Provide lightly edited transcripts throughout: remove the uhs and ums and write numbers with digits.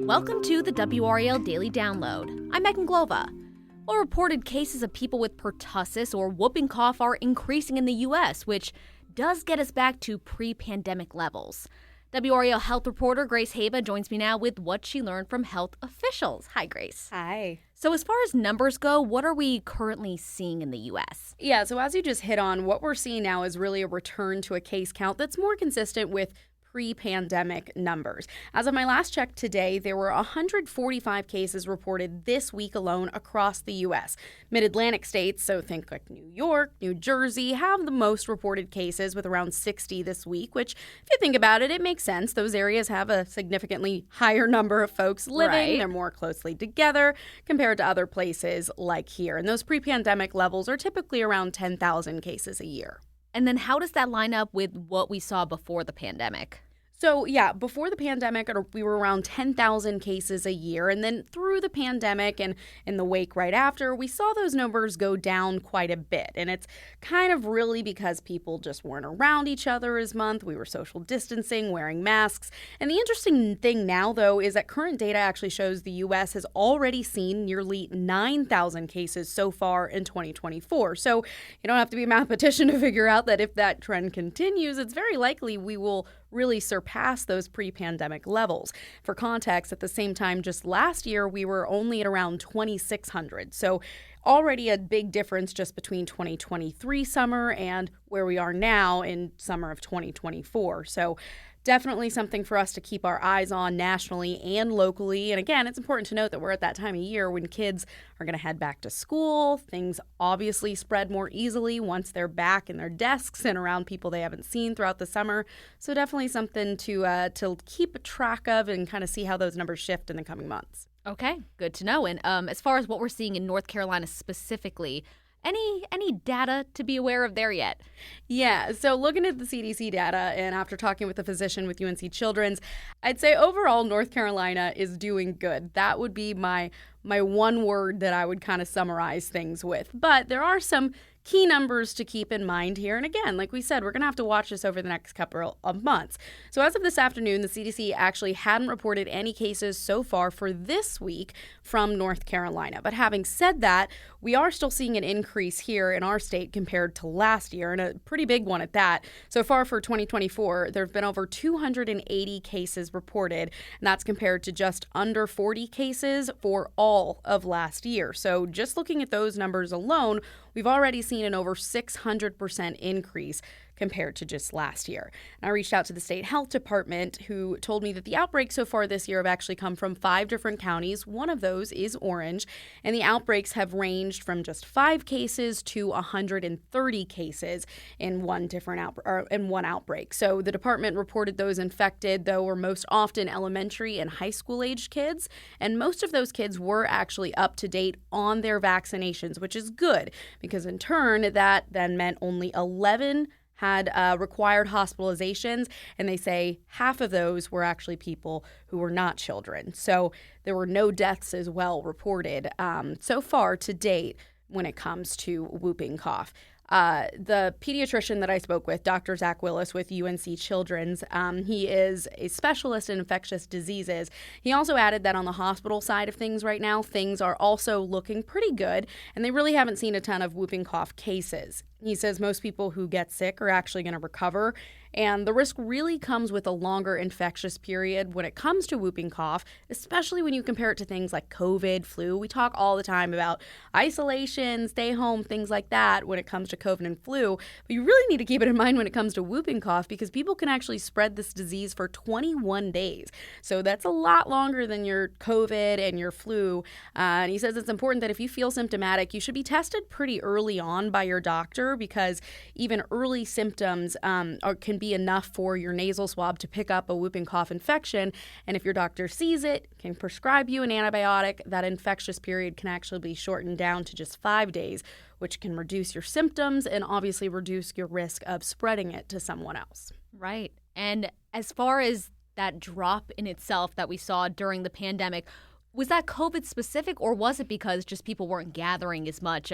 Welcome to the WRAL Daily Download. I'm Megan Glova. Well, reported cases of people with pertussis or whooping cough are increasing in the U.S., which does get us back to pre-pandemic levels. WRAL health reporter Grace Hayba joins me now with what she learned from health officials. Hi, Grace. Hi. So as far as numbers go, what are we currently seeing in the U.S.? Yeah, so as you just hit on, what we're seeing now is really a return to a case count that's more consistent with pre-pandemic numbers. As of my last check today, there were 145 cases reported this week alone across the U.S. Mid-Atlantic states, so think like New York, New Jersey, have the most reported cases with around 60 this week, which if you think about it, it makes sense. Those areas have a significantly higher number of folks living. Right. They're more closely together compared to other places like here. And those pre-pandemic levels are typically around 10,000 cases a year. And then how does that line up with what we saw before the pandemic? So, yeah, before the pandemic, we were around 10,000 cases a year. And then through the pandemic and in the wake right after, we saw those numbers go down quite a bit. And it's kind of really because people just weren't around each other as much. We were social distancing, wearing masks. And the interesting thing now, though, is that current data actually shows the U.S. has already seen nearly 9,000 cases so far in 2024. So you don't have to be a mathematician to figure out that if that trend continues, it's very likely we will really surpass those pre-pandemic levels. For context, at the same time just last year, we were only at around 2,600. So already a big difference just between 2023 summer and where we are now in summer of 2024. So definitely something for us to keep our eyes on nationally and locally. And again, it's important to note that we're at that time of year when kids are going to head back to school. Things obviously spread more easily once they're back in their desks and around people they haven't seen throughout the summer. So definitely something to keep track of and kind of see how those numbers shift in the coming months. Okay, good to know. And as far as what we're seeing in North Carolina specifically, any data to be aware of there yet? Yeah, so looking at the CDC data and after talking with a physician with UNC Children's, I'd say overall North Carolina is doing good. That would be my one word that I would kind of summarize things with. But there are some key numbers to keep in mind here. And again, like we said, we're going to have to watch this over the next couple of months. So as of this afternoon, the CDC actually hadn't reported any cases so far for this week from North Carolina. But having said that, we are still seeing an increase here in our state compared to last year, and a pretty big one at that. So far for 2024, there have been over 280 cases reported, and that's compared to just under 40 cases for all of last year. So just looking at those numbers alone, we've already seen an over 600% increase compared to just last year. And I reached out to the state health department, who told me that the outbreaks so far this year have actually come from 5 different counties. One of those is Orange, and the outbreaks have ranged from just 5 cases to 130 cases in one outbreak. So the department reported those infected, though, were most often elementary and high school aged kids, and most of those kids were actually up to date on their vaccinations, which is good because in turn that then meant only 11 had required hospitalizations, and they say half of those were actually people who were not children. So there were no deaths as well reported so far to date when it comes to whooping cough. The pediatrician that I spoke with, Dr. Zach Willis with UNC Children's, he is a specialist in infectious diseases. He also added that on the hospital side of things right now, things are also looking pretty good, and they really haven't seen a ton of whooping cough cases. He says most people who get sick are actually going to recover, and the risk really comes with a longer infectious period when it comes to whooping cough, especially when you compare it to things like COVID, flu. We talk all the time about isolation, stay home, things like that when it comes to COVID and flu, but you really need to keep it in mind when it comes to whooping cough because people can actually spread this disease for 21 days. So that's a lot longer than your COVID and your flu. And he says it's important that if you feel symptomatic, you should be tested pretty early on by your doctor because even early symptoms can be enough for your nasal swab to pick up a whooping cough infection. And if your doctor sees it, can prescribe you an antibiotic, that infectious period can actually be shortened down to just 5 days, which can reduce your symptoms and obviously reduce your risk of spreading it to someone else. Right. And as far as that drop in itself that we saw during the pandemic, was that COVID specific, or was it because just people weren't gathering as much?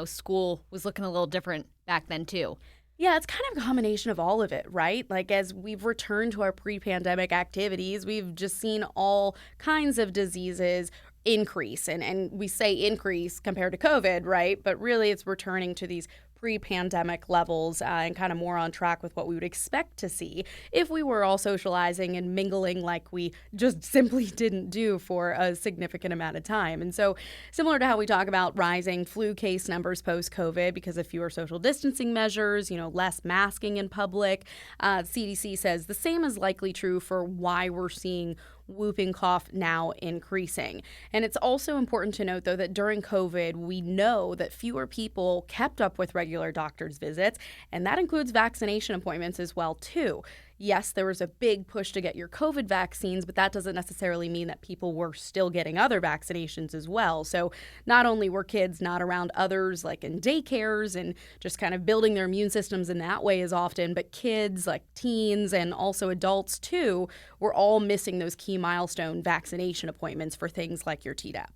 School was looking a little different back then too. Yeah, it's kind of a combination of all of it, right? Like as we've returned to our pre-pandemic activities, we've just seen all kinds of diseases increase. And we say increase compared to COVID, right? But really it's returning to these pre-pandemic levels and kind of more on track with what we would expect to see if we were all socializing and mingling like we just simply didn't do for a significant amount of time. And so similar to how we talk about rising flu case numbers post-COVID because of fewer social distancing measures, less masking in public, CDC says the same is likely true for why we're seeing whooping cough now increasing. And it's also important to note, though, that during COVID, we know that fewer people kept up with regular doctor's visits, and that includes vaccination appointments as well, too. Yes, there was a big push to get your COVID vaccines, but that doesn't necessarily mean that people were still getting other vaccinations as well. So not only were kids not around others like in daycares and just kind of building their immune systems in that way as often, but kids like teens and also adults too were all missing those key milestone vaccination appointments for things like your Tdap.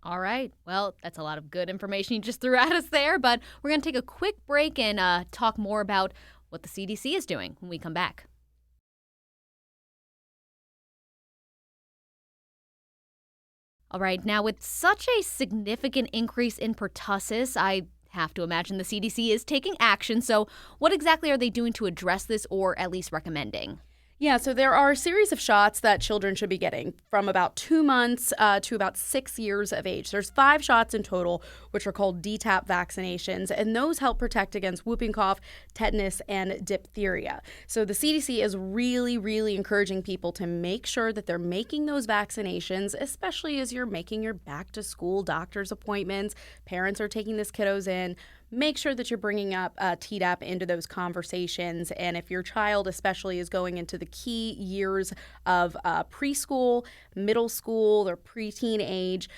All right. Well, that's a lot of good information you just threw at us there, but we're going to take a quick break and talk more about what the CDC is doing when we come back. All right, now with such a significant increase in pertussis, I have to imagine the CDC is taking action. So what exactly are they doing to address this or at least recommending? Yeah, so there are a series of shots that children should be getting from about 2 months to about 6 years of age. There's 5 shots in total, which are called DTaP vaccinations, and those help protect against whooping cough, tetanus, and diphtheria. So the CDC is really, really encouraging people to make sure that they're making those vaccinations, especially as you're making your back-to-school doctor's appointments. Parents are taking these kiddos in. Make sure that you're bringing up Tdap into those conversations. And if your child especially is going into the key years of preschool, middle school, or preteen age,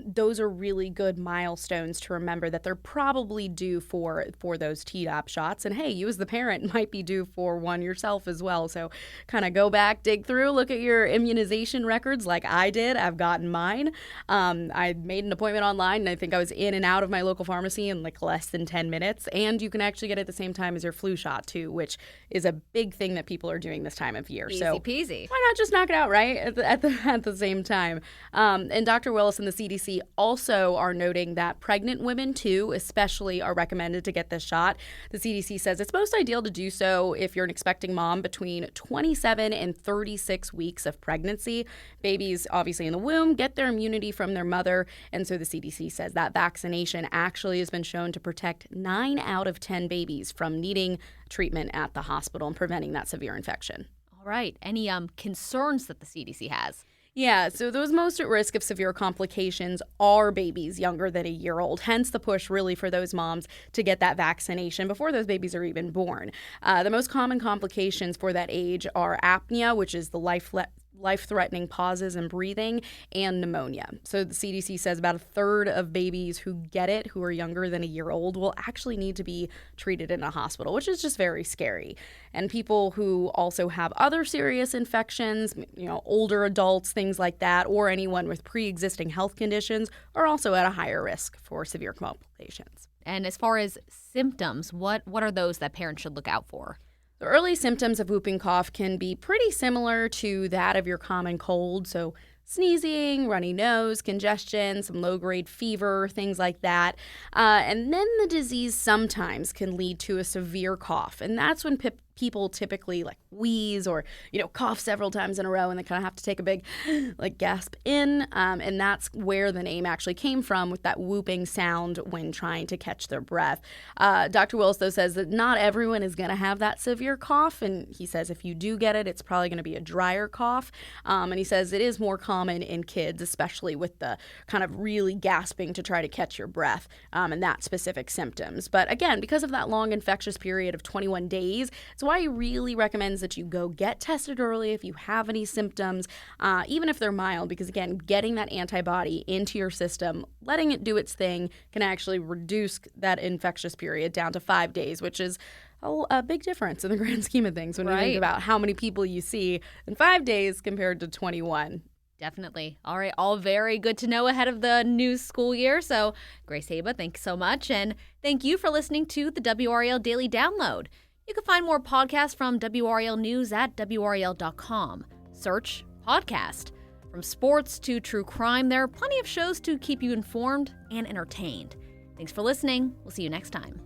those are really good milestones to remember that they're probably due for those Tdap shots. And hey, you as the parent might be due for one yourself as well. So kind of go back, dig through, look at your immunization records like I did. I've gotten mine. I made an appointment online, and I think I was in and out of my local pharmacy in like less than 10 minutes, and you can actually get it at the same time as your flu shot too, which is a big thing that people are doing this time of year. Easy so peasy. Why not just knock it out right at the same time? And Dr. Willis and the CDC also are noting that pregnant women too, especially, are recommended to get this shot. The CDC says it's most ideal to do so if you're an expecting mom between 27 and 36 weeks of pregnancy. Babies obviously in the womb get their immunity from their mother, and so the CDC says that vaccination actually has been shown to protect 9 out of 10 babies from needing treatment at the hospital and preventing that severe infection. All right. Any concerns that the CDC has? Yeah, so those most at risk of severe complications are babies younger than a year old, hence the push really for those moms to get that vaccination before those babies are even born. The most common complications for that age are apnea, which is the life-threatening pauses in breathing, and pneumonia. So the CDC says about a third of babies who get it, who are younger than a year old, will actually need to be treated in a hospital, which is just very scary. And people who also have other serious infections, older adults, things like that, or anyone with pre-existing health conditions are also at a higher risk for severe complications. And as far as symptoms, what are those that parents should look out for? The early symptoms of whooping cough can be pretty similar to that of your common cold, so sneezing, runny nose, congestion, some low-grade fever, things like that. And then the disease sometimes can lead to a severe cough, and that's when people typically wheeze or cough several times in a row, and they kind of have to take a big gasp in, and that's where the name actually came from, with that whooping sound when trying to catch their breath. Dr. Willis, though, says that not everyone is going to have that severe cough, and he says if you do get it, it's probably going to be a drier cough, and he says it is more common in kids, especially with the kind of really gasping to try to catch your breath, and that specific symptoms. But again, because of that long infectious period of 21 days, it's why he really recommends that you go get tested early if you have any symptoms, even if they're mild, because again, getting that antibody into your system, letting it do its thing, can actually reduce that infectious period down to 5 days, which is a big difference in the grand scheme of things when you think about how many people you see in 5 days compared to 21. Definitely. All right. All very good to know ahead of the new school year. So, Grace Hayba, thanks so much. And thank you for listening to the WRAL Daily Download. You can find more podcasts from WRAL News at WRAL.com. Search podcast. From sports to true crime, there are plenty of shows to keep you informed and entertained. Thanks for listening. We'll see you next time.